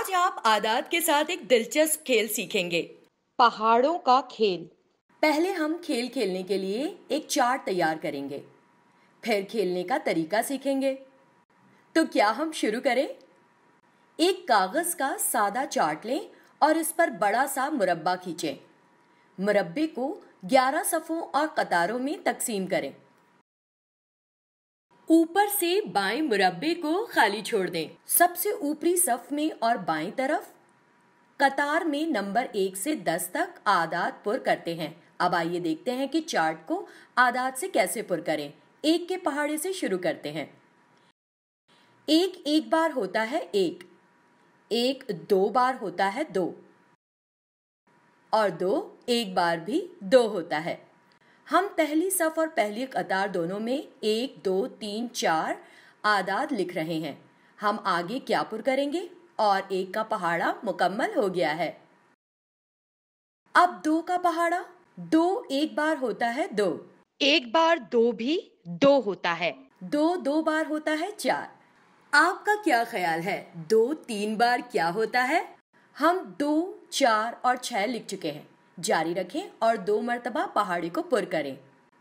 आज आप आदात के साथ एक दिलचस्प खेल सीखेंगे। पहाड़ों का खेल। पहले हम खेल खेलने के लिए एक चार्ट तैयार करेंगे, फिर खेलने का तरीका सीखेंगे। तो क्या हम शुरू करें? एक कागज का सादा चार्ट लें और इस पर बड़ा सा मुरब्बा खींचें। मुरब्बे को 11 सफ़ों और कतारों में तकसीम करें। ऊपर से बाएं मुरब्बे को खाली छोड़ दें। सबसे ऊपरी सफ में और बाएं तरफ कतार में नंबर 1 से 10 तक आदात पुर करते हैं। अब आइए देखते हैं कि चार्ट को आदात से कैसे पुर करें। 1 के पहाड़े से शुरू करते हैं। 1 एक बार होता है 1, 1 2 बार होता है 2 और 2 एक बार भी 2 होता है। हम पहली सफ और पहली कतार दोनों में 1 2 3 4 आदात लिख रहे हैं। हम आगे क्या पुर करेंगे और 1 का पहाड़ा मुकम्मल हो गया है। अब 2 का पहाड़ा। 2 एक बार होता है 2, एक बार 2 भी 2 होता है। 2 2 बार होता है 4। आपका क्या ख्याल है 2 3 बार क्या होता है? हम 2 4 और 6 लिख चुके हैं। जारी रखें और 2 मर्तबा पहाड़े को पुर करें।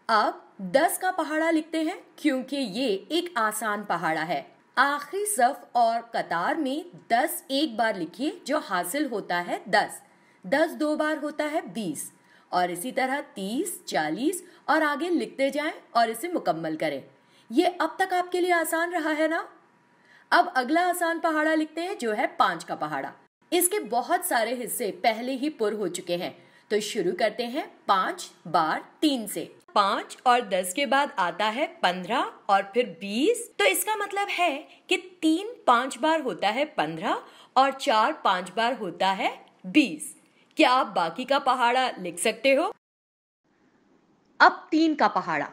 अब 10 का पहाड़ा लिखते हैं क्योंकि ये एक आसान पहाड़ा है। आखिरी सफ और कतार में 10 एक बार लिखिए जो हासिल होता है 10। 10 2 बार होता है 20 और इसी तरह 30 40 और आगे लिखते जाएं और इसे मुकम्मल करें। ये अब तक आपके लिए आसान रहा है ना? अब अगला आसान पहाड़ा लिखते हैं जो है 5 का पहाड़ा। इसके बहुत सारे हिस्से पहले ही पुर हो चुके हैं, तो शुरू करते हैं 5 बार 3 से। 5 और 10 के बाद आता है 15 और फिर 20। तो इसका मतलब है कि 3 5 बार होता है 15 और 4 5 बार होता है 20। क्या आप बाकी का पहाड़ा लिख सकते हो? अब 3 का पहाड़ा।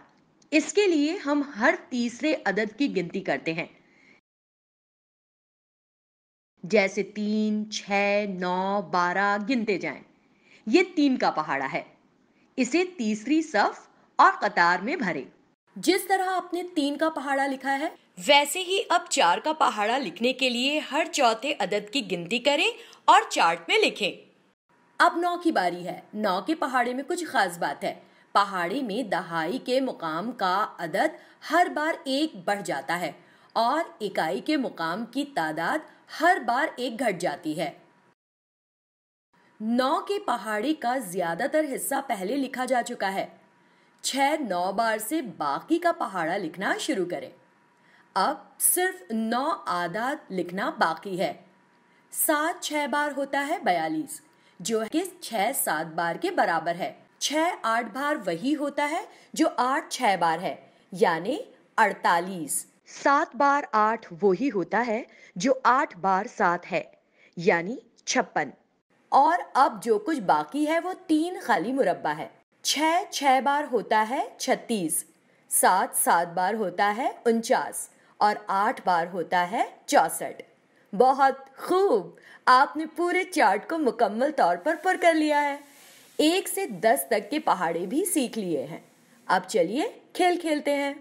इसके लिए हम हर तीसरे अदद की गिनती करते हैं, जैसे 3 6 9 12 गिनते जाएं। ये 3 का पहाड़ा है। इसे तीसरी सफ और कतार में भरें। जिस तरह आपने 3 का पहाड़ा लिखा है वैसे ही अब 4 का पहाड़ा लिखने के लिए हर चौथे अदद की गिनती करें और चार्ट में लिखें। अब 9 की बारी है। 9 के पहाड़े में कुछ खास बात है। पहाड़े में दहाई के मुकाम का अदद हर बार 1 बढ़ जाता है और इकाई के मुकाम की तादाद हर बार 1 घट जाती है। 9 के पहाड़े का ज्यादातर हिस्सा पहले लिखा जा चुका है। 6 9 बार से बाकी का पहाड़ा लिखना शुरू करें। अब सिर्फ 9 आदात लिखना बाकी है। 7 6 बार होता है 42, जो कि 6 7 बार के बराबर है। 6 8 बार वही होता है जो 8 6 बार है, यानी 48। 7 बार 8 वही होता है जो 8 बार 7 है, यानी 56। और अब जो कुछ बाकी है वो 3 खाली मुरब्बा है। 6 6 बार होता है 36, 7 7 बार होता है 49 और 8 बार होता है 64। बहुत खूब, आपने पूरे चार्ट को मुकम्मल तौर पर पुर कर लिया है। 1 से 10 तक के पहाड़े भी सीख लिए हैं। अब चलिए खेल खेलते हैं।